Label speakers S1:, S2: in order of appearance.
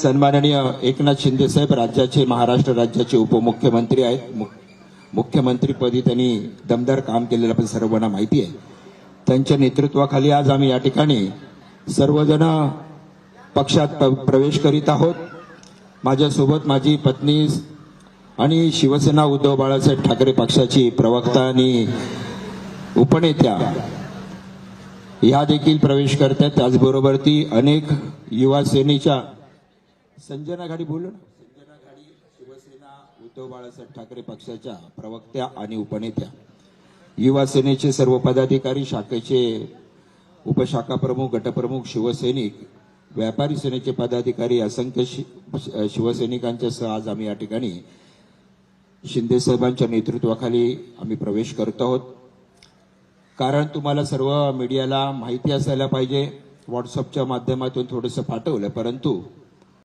S1: सन्माननीय एकनाथ शिंदे साहेब राज्याचे महाराष्ट्र राज्याचे उपमुख्यमंत्री आहेत. मुख्यमंत्रीपदी त्यांनी दमदार काम केलेलं आपण सर्वांना माहिती आहे. त्यांच्या नेतृत्वाखाली आज आम्ही या ठिकाणी सर्वजण पक्षात प्रवेश करीत आहोत. माझ्यासोबत माझी पत्नी आणि शिवसेना उद्धव बाळासाहेब ठाकरे पक्षाची प्रवक्ता आणि उपनेत्या या देखील प्रवेश करतात. त्याचबरोबर ती अनेक युवा सेनेच्या संजना घाडी शिवसेना उद्धव बाळासाहेब ठाकरे पक्षाच्या प्रवक्त्या आणि उपनेत्या, युवा सेनेचे सर्व पदाधिकारी, शाखेचे उपशाखा प्रमुख, गटप्रमुख, शिवसैनिक, व्यापारी सेनेचे पदाधिकारी, असंख्य शिवसैनिकांच्या सह आज आम्ही या ठिकाणी शिंदे साहेबांच्या नेतृत्वाखाली आम्ही प्रवेश करत आहोत. कारण तुम्हाला सर्व मीडियाला माहिती असायला पाहिजे, व्हॉट्सअपच्या माध्यमातून थोडंसं पाठवलं, परंतु